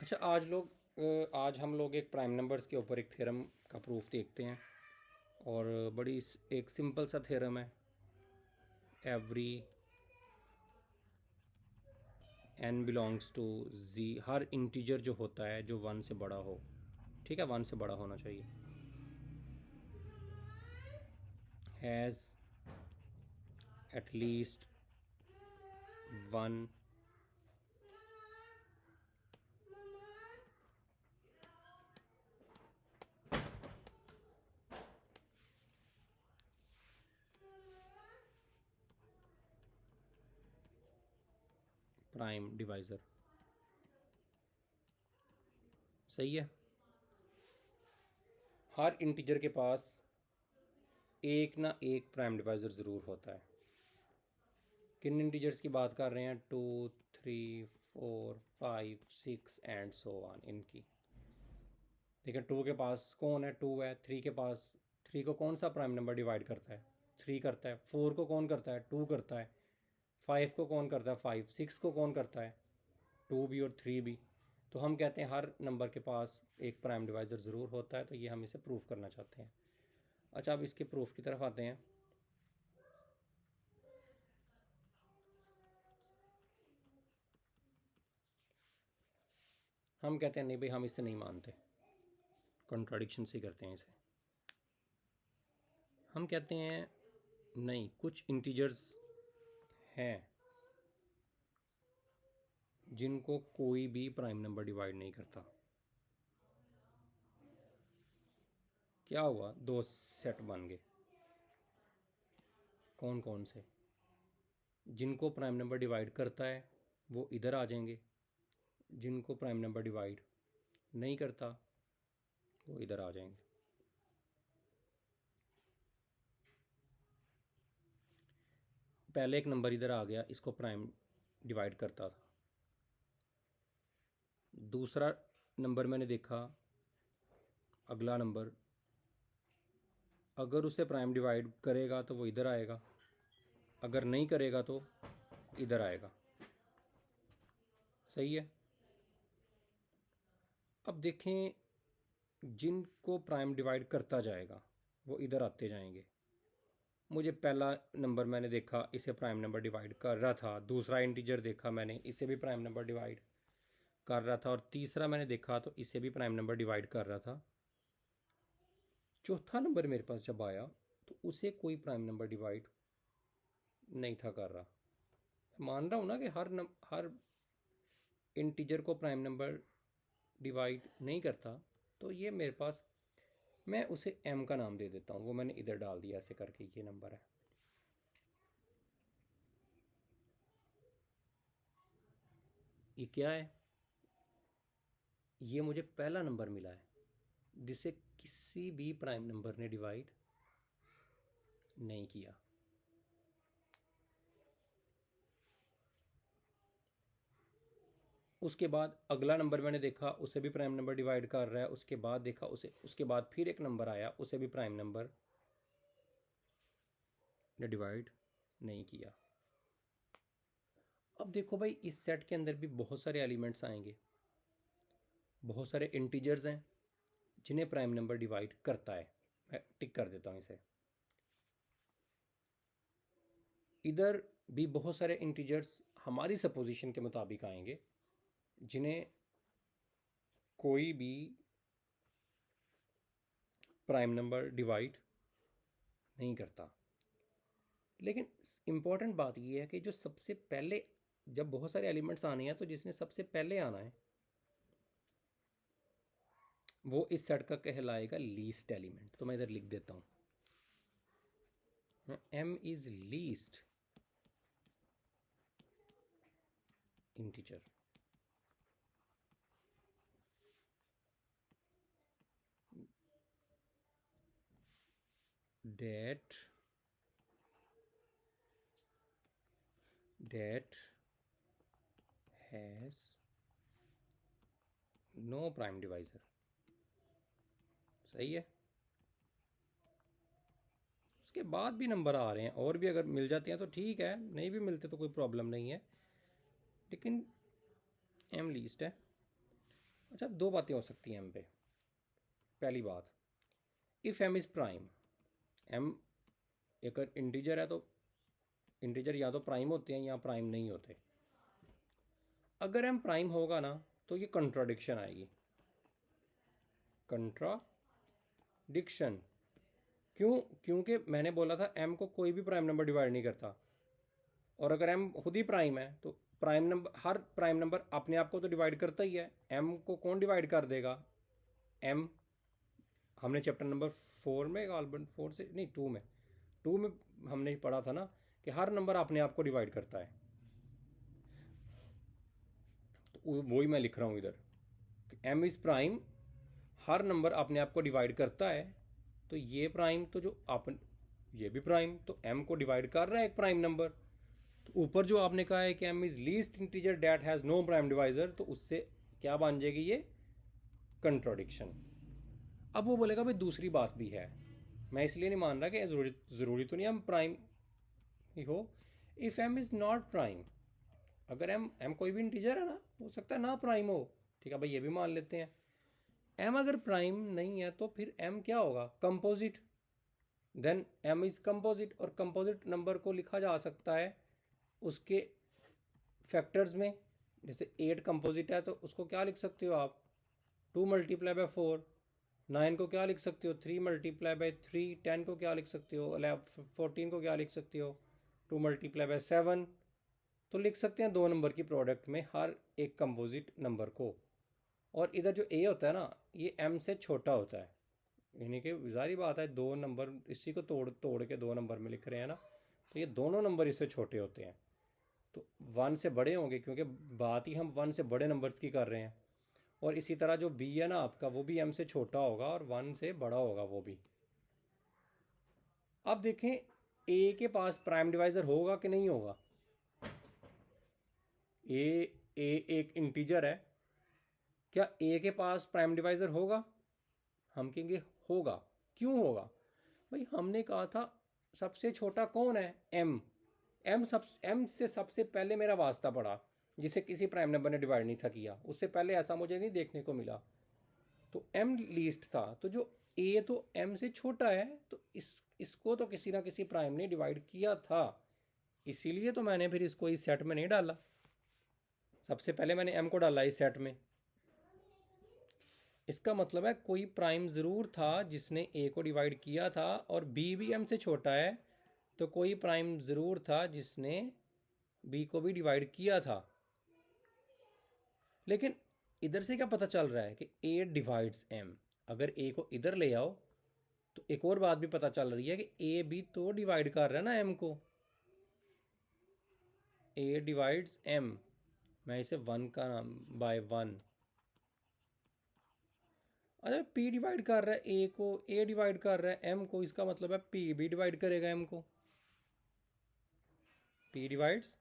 अच्छा, आज हम लोग एक प्राइम नंबर्स के ऊपर एक थ्योरम का प्रूफ देखते हैं। और एक सिंपल सा थ्योरम है। Every n belongs to z, हर इंटीजर जो होता है जो वन से बड़ा हो, ठीक है, वन से बड़ा होना चाहिए, has at least one prime divisor. सही है। हर इंटीजर के पास एक ना एक प्राइम डिवाइज़र ज़रूर होता है। किन इंटीजर्स की बात कर रहे हैं? 2, 3, 4, 5, 6 एंड सो ऑन। इनकी देखिए, टू के पास कौन है? टू है। थ्री के पास, थ्री को कौन सा प्राइम नंबर डिवाइड करता है? थ्री करता है। फोर को कौन करता है? टू करता है। फाइव को कौन करता है? फाइव। सिक्स को कौन करता है? टू भी और थ्री भी। तो हम कहते हैं हर नंबर के पास एक प्राइम डिवाइज़र ज़रूर होता है। तो ये हम इसे प्रूफ करना चाहते हैं। अच्छा, अब इसके प्रूफ की तरफ आते हैं। हम कहते हैं नहीं भाई, हम इसे नहीं मानते, कॉन्ट्राडिक्शन से करते हैं इसे। हम कहते हैं नहीं, कुछ इंटीजर्स हैं जिनको कोई भी प्राइम नंबर डिवाइड नहीं करता। क्या हुआ? दो सेट बन गए। कौन कौन से? जिनको प्राइम नंबर डिवाइड करता है वो इधर आ जाएंगे, जिनको प्राइम नंबर डिवाइड नहीं करता वो इधर आ जाएंगे। पहले एक नंबर इधर आ गया, इसको प्राइम डिवाइड करता था। दूसरा नंबर मैंने देखा, अगला नंबर, अगर उसे प्राइम डिवाइड करेगा तो वो इधर आएगा, अगर नहीं करेगा तो इधर आएगा। सही है। अब देखें, जिनको प्राइम डिवाइड करता जाएगा वो इधर आते जाएंगे। मुझे पहला नंबर मैंने देखा, इसे प्राइम नंबर डिवाइड कर रहा था। दूसरा इंटीजर देखा मैंने, इसे भी प्राइम नंबर डिवाइड कर रहा था। और तीसरा मैंने देखा तो इसे भी प्राइम नंबर डिवाइड कर रहा था। चौथा नंबर मेरे पास जब आया तो उसे कोई प्राइम नंबर डिवाइड नहीं था कर रहा। मान रहा हूँ ना कि हर इंटीजर को प्राइम नंबर डिवाइड नहीं करता। तो ये मेरे पास, मैं उसे m का नाम दे देता हूँ, वो मैंने इधर डाल दिया ऐसे करके, ये नंबर है। ये क्या है? ये मुझे पहला नंबर मिला है जिसे किसी भी प्राइम नंबर ने डिवाइड नहीं किया। उसके बाद अगला नंबर मैंने देखा, उसे भी प्राइम नंबर डिवाइड कर रहा है। उसके बाद देखा उसे, उसके बाद फिर एक नंबर आया, उसे भी प्राइम नंबर ने डिवाइड नहीं किया। अब देखो भाई, इस सेट के अंदर भी बहुत सारे एलिमेंट्स आएंगे, बहुत सारे इंटीजर्स हैं जिन्हें प्राइम नंबर डिवाइड करता है। मैं टिक कर देता हूँ इसे। इधर भी बहुत सारे इंटीजर्स हमारी सपोजिशन के मुताबिक आएंगे जिन्हें कोई भी प्राइम नंबर डिवाइड नहीं करता। लेकिन इम्पॉर्टेंट बात यह है कि जो सबसे पहले, जब बहुत सारे एलिमेंट्स आने हैं तो जिसने सबसे पहले आना है वो इस सेट का कहलाएगा लीस्ट एलिमेंट। तो मैं इधर लिख देता हूँ, m is least integer. that has no prime divisor। सही है। उसके बाद भी नंबर आ रहे हैं, और भी अगर मिल जाते हैं तो ठीक है, नहीं भी मिलते तो कोई प्रॉब्लम नहीं है, लेकिन m लीस्ट है। अच्छा, दो बातें हो सकती हैं एम पे। पहली बात, if M is prime, M एक इंटीजर है तो इंटीजर या तो प्राइम होते हैं या प्राइम नहीं होते। अगर एम प्राइम होगा ना तो ये कंट्राडिक्शन आएगी। कंट्राडिक्शन क्यों? क्योंकि मैंने बोला था एम को कोई भी प्राइम नंबर डिवाइड नहीं करता, और अगर एम खुद ही प्राइम है तो प्राइम नंबर, हर प्राइम नंबर अपने आप को तो डिवाइड करता ही है। एम को कौन डिवाइड कर देगा? एम, हमने चैप्टर नंबर 4 में, गालबन 4 से नहीं 2 में हमने पढ़ा था ना कि हर नंबर अपने आप को डिवाइड करता है। तो वही मैं लिख रहा हूँ इधर, एम इज़ प्राइम, हर नंबर अपने आप को डिवाइड करता है। तो ये प्राइम तो जो अपन, ये भी प्राइम, तो एम को डिवाइड कर रहा है एक प्राइम नंबर। तो ऊपर जो आपने कहा है कि M is least integer that has no prime divisor, तो उससे क्या बन जाएगी ये? कंट्रोडिक्शन। अब वो बोलेगा भाई दूसरी बात भी है, मैं इसलिए नहीं मान रहा कि ज़रूरी तो नहीं हम प्राइम ही हो। If M is not prime, अगर एम कोई भी इंटीजर है ना, हो सकता है ना प्राइम हो, ठीक है भाई, ये भी मान लेते हैं। एम अगर प्राइम नहीं है तो फिर एम क्या होगा? Composite. Then M is composite, और कंपोजिट नंबर को लिखा जा सकता है उसके फैक्टर्स में। जैसे 8 कंपोजिट है तो उसको क्या लिख सकते हो आप? 2 मल्टीप्लाई बाय 4। 9 को क्या लिख सकते हो? 3 मल्टीप्लाई बाय 3। 10 को क्या लिख सकते हो? 14 को क्या लिख सकते हो? 2 मल्टीप्लाई बाय 7। तो लिख सकते हैं दो नंबर की प्रोडक्ट में हर एक कंपोजिट नंबर को। और इधर जो ए होता है ना, ये एम से छोटा होता है, यानी कि जारी बात है, दो नंबर इसी को तोड़ तोड़ के दो नंबर में लिख रहे हैं ना, तो ये दोनों नंबर इससे छोटे होते हैं, तो 1 से बड़े होंगे, क्योंकि बात ही हम 1 से बड़े नंबर्स की कर रहे हैं। और इसी तरह जो बी है ना आपका, वो भी एम से छोटा होगा और 1 से बड़ा होगा वो भी। अब देखें ए के पास प्राइम डिवाइज़र होगा कि नहीं होगा? ए ए एक इंटीजर है, क्या ए के पास प्राइम डिवाइज़र होगा? हम कहेंगे होगा। क्यों होगा? भाई हमने कहा था सबसे छोटा कौन है? एम। एम से सबसे पहले मेरा वास्ता पड़ा, जिसे किसी प्राइम नंबर ने डिवाइड नहीं था किया, उससे पहले ऐसा मुझे नहीं देखने को मिला। तो एम लीस्ट था, तो जो ए तो एम से छोटा है, तो इसको तो किसी ना किसी प्राइम ने डिवाइड किया था, इसीलिए तो मैंने फिर इसको इस सेट में नहीं डाला। सबसे पहले मैंने एम को डाला इस सेट में। इसका मतलब है कोई प्राइम ज़रूर था जिसने ए को डिवाइड किया था, और बी भी एम से छोटा है, तो कोई प्राइम ज़रूर था जिसने बी को भी डिवाइड किया था। लेकिन इधर से क्या पता चल रहा है कि ए डिवाइड्स एम? अगर ए को इधर ले आओ तो एक और बात भी पता चल रही है कि ए भी तो डिवाइड कर रहा है ना एम को। ए डिवाइड्स एम, मैं इसे 1 का नाम बाय 1। अरे पी डिवाइड कर रहा है ए को, ए डिवाइड कर रहा है एम को, इसका मतलब है पी भी डिवाइड करेगा एम को। पी डिवाइड्स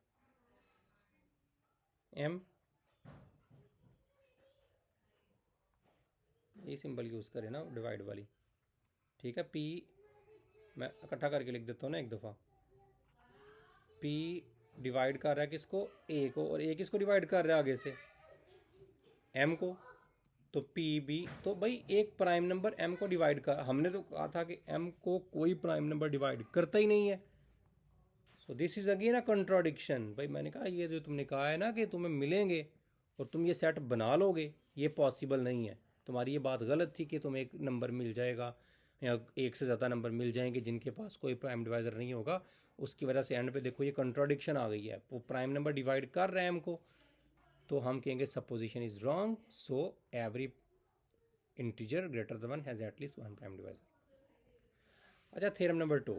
एम, ये सिंबल यूज़ करें ना डिवाइड वाली, ठीक है। पी मैं इकट्ठा करके लिख देता हूँ ना एक दफ़ा। पी डिवाइड कर रहा है किसको? ए को, और ए किसको डिवाइड कर रहा है आगे से? एम को। तो पी बी, तो भाई एक प्राइम नंबर एम को डिवाइड कर, हमने तो कहा था कि एम को कोई प्राइम नंबर डिवाइड करता ही नहीं है। So this is again a contradiction. भाई मैंने कहा ये जो तुमने कहा है ना कि तुम्हें मिलेंगे और तुम ये सेट बना लोगे, ये पॉसिबल नहीं है। तुम्हारी ये बात गलत थी कि तुम्हें एक नंबर मिल जाएगा या एक से ज़्यादा नंबर मिल जाएंगे जिनके पास कोई प्राइम डिवाइज़र नहीं होगा। उसकी वजह से एंड पे देखो ये कंट्राडिक्शन आ गई है, वो प्राइम नंबर डिवाइड कर रहे हैं एम को, तो हम कहेंगे supposition is wrong. So every integer greater than 1 has at least 1 prime divisor. अच्छा, थ्योरम नंबर 2,